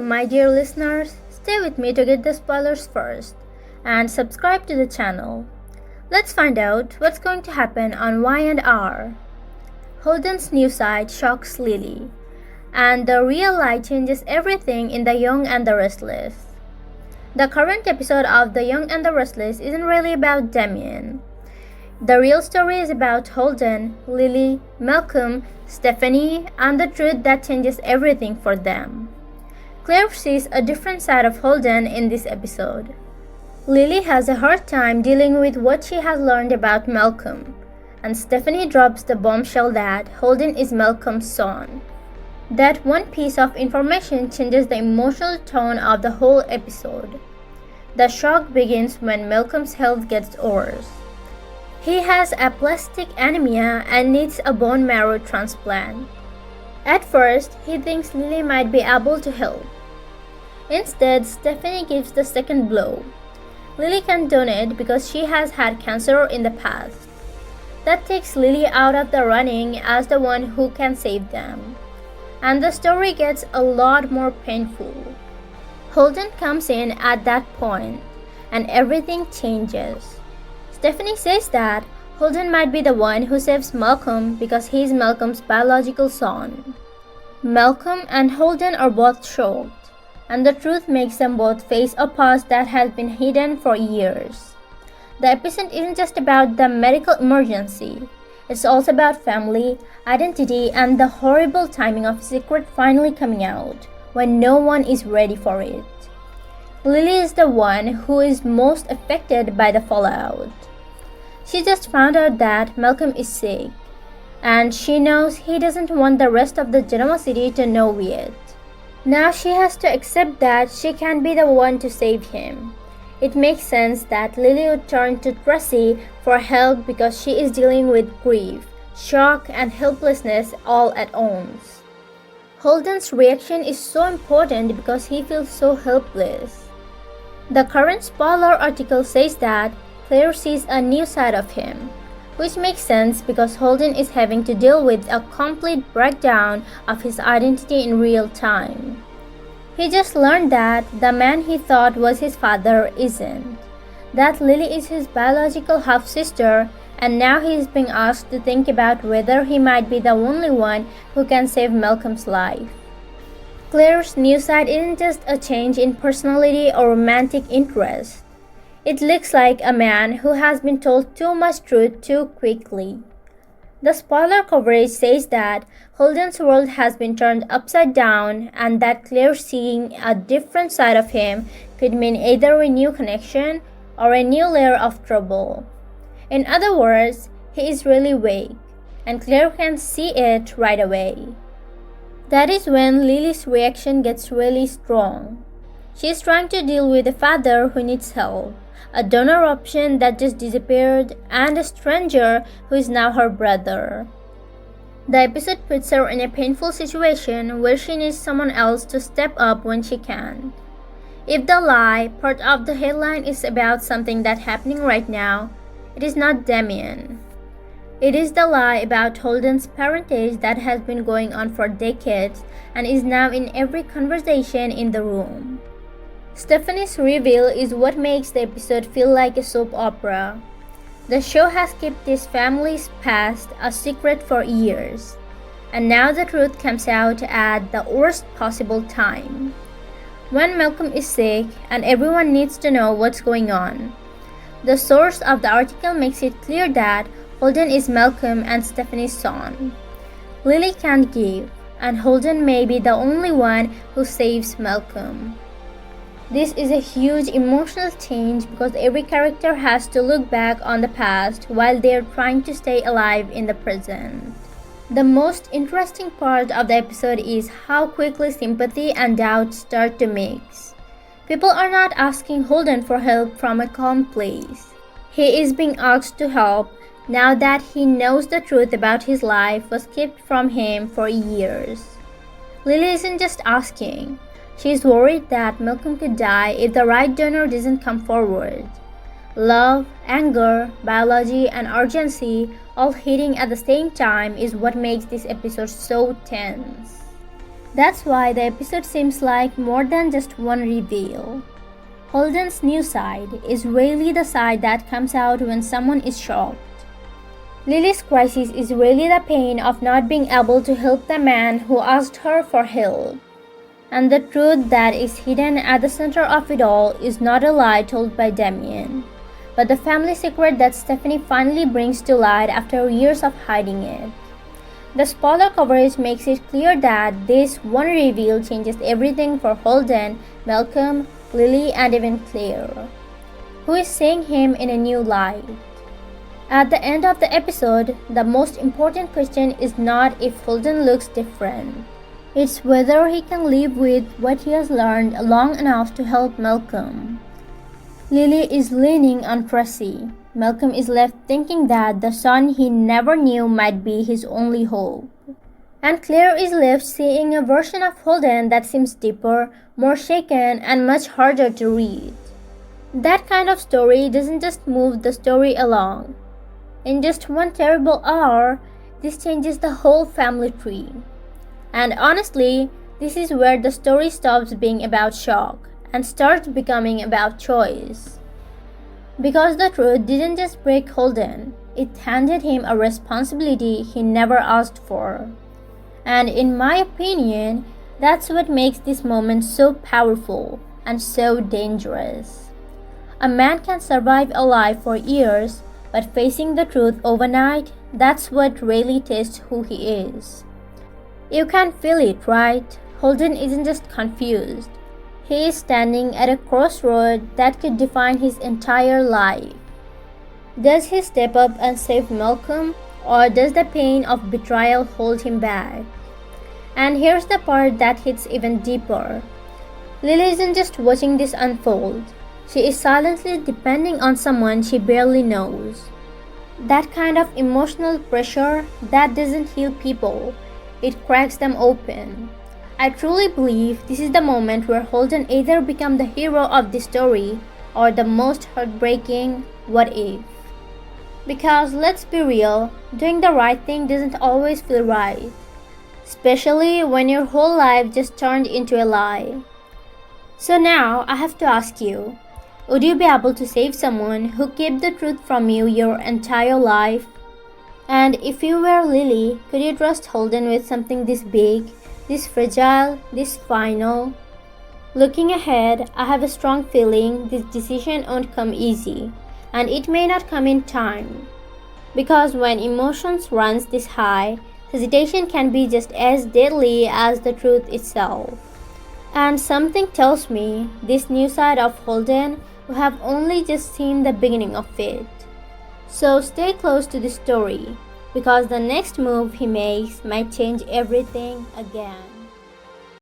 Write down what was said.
my dear listeners. Stay with me to get the spoilers first and subscribe to the channel. Let's find out what's going to happen on Y and R. Holden's new side shocks Lily, and the real lie changes everything in The Young and the Restless. The current episode of The Young and the Restless isn't really about Damian. The real story is about Holden, Lily, Malcolm, Stephanie, and the truth that changes everything for them. Claire sees a different side of Holden in this episode. Lily has a hard time dealing with what she has learned about Malcolm, and Stephanie drops the bombshell that Holden is Malcolm's son. That one piece of information changes the emotional tone of the whole episode. The shock begins when Malcolm's health gets worse. He has aplastic anemia and needs a bone marrow transplant. At first, he thinks Lily might be able to help. Instead, Stephanie gives the second blow. Lily can donate because she has had cancer in the past. That takes Lily out of the running as the one who can save them. And the story gets a lot more painful. Holden comes in at that point, and everything changes. Stephanie says that Holden might be the one who saves Malcolm because he is Malcolm's biological son. Malcolm and Holden are both shocked, and the truth makes them both face a past that has been hidden for years. The episode isn't just about the medical emergency. It's also about family, identity, and the horrible timing of a secret finally coming out when no one is ready for it. Lily is the one who is most affected by the fallout. She just found out that Malcolm is sick, and she knows he doesn't want the rest of the Genova City to know it. Now she has to accept that she can't be the one to save him. It makes sense that Lily would turn to Tracy for help because she is dealing with grief, shock, and helplessness all at once. Holden's reaction is so important because he feels so helpless. The current spoiler article says that Claire sees a new side of him, which makes sense because Holden is having to deal with a complete breakdown of his identity in real time. He just learned that the man he thought was his father isn't, that Lily is his biological half-sister, and now he is being asked to think about whether he might be the only one who can save Malcolm's life. Claire's new side isn't just a change in personality or romantic interest. It looks like a man who has been told too much truth too quickly. The spoiler coverage says that Holden's world has been turned upside down and that Claire seeing a different side of him could mean either a new connection or a new layer of trouble. In other words, he is really weak, and Claire can see it right away. That is when Lily's reaction gets really strong. She is trying to deal with a father who needs help, a donor option that just disappeared, and a stranger who is now her brother. The episode puts her in a painful situation where she needs someone else to step up when she can. If the lie part of the headline is about something that's happening right now, it is not Damian. It is the lie about Holden's parentage that has been going on for decades and is now in every conversation in the room. Stephanie's reveal is what makes the episode feel like a soap opera. The show has kept this family's past a secret for years, and now the truth comes out at the worst possible time. When Malcolm is sick and everyone needs to know what's going on. The source of the article makes it clear that Holden is Malcolm and Stephanie's son. Lily can't give, and Holden may be the only one who saves Malcolm. This is a huge emotional change because every character has to look back on the past while they are trying to stay alive in the present. The most interesting part of the episode is how quickly sympathy and doubt start to mix. People are not asking Holden for help from a calm place. He is being asked to help now that he knows the truth about his life was kept from him for years. Lily isn't just asking. She is worried that Malcolm could die if the right donor doesn't come forward. Love, anger, biology, and urgency all hitting at the same time is what makes this episode so tense. That's why the episode seems like more than just one reveal. Holden's new side is really the side that comes out when someone is shocked. Lily's crisis is really the pain of not being able to help the man who asked her for help. And the truth that is hidden at the center of it all is not a lie told by Damian, but the family secret that Stephanie finally brings to light after years of hiding it. The spoiler coverage makes it clear that this one reveal changes everything for Holden, Malcolm, Lily, and even Claire, who is seeing him in a new light. At the end of the episode, the most important question is not if Holden looks different. It's whether he can live with what he has learned long enough to help Malcolm. Lily is leaning on Tracy. Malcolm is left thinking that the son he never knew might be his only hope. And Claire is left seeing a version of Holden that seems deeper, more shaken, and much harder to read. That kind of story doesn't just move the story along. In just one terrible hour, this changes the whole family tree. And honestly, this is where the story stops being about shock and starts becoming about choice. Because the truth didn't just break Holden, it handed him a responsibility he never asked for. And in my opinion, that's what makes this moment so powerful and so dangerous. A man can survive a lie for years, but facing the truth overnight, that's what really tests who he is. You can feel it, right? Holden isn't just confused. He is standing at a crossroad that could define his entire life. Does he step up and save Malcolm, or does the pain of betrayal hold him back? And here's the part that hits even deeper. Lily isn't just watching this unfold. She is silently depending on someone she barely knows. That kind of emotional pressure, that doesn't heal people. It cracks them open. I truly believe this is the moment where Holden either becomes the hero of the story or the most heartbreaking what if. Because let's be real, doing the right thing doesn't always feel right. Especially when your whole life just turned into a lie. So now I have to ask you, would you be able to save someone who kept the truth from you your entire life? And if you were Lily, could you trust Holden with something this big, this fragile, this final? Looking ahead, I have a strong feeling this decision won't come easy, and it may not come in time. Because when emotions runs this high, hesitation can be just as deadly as the truth itself. And something tells me this new side of Holden will have only just seen the beginning of it. So stay close to the story, because the next move he makes might change everything again.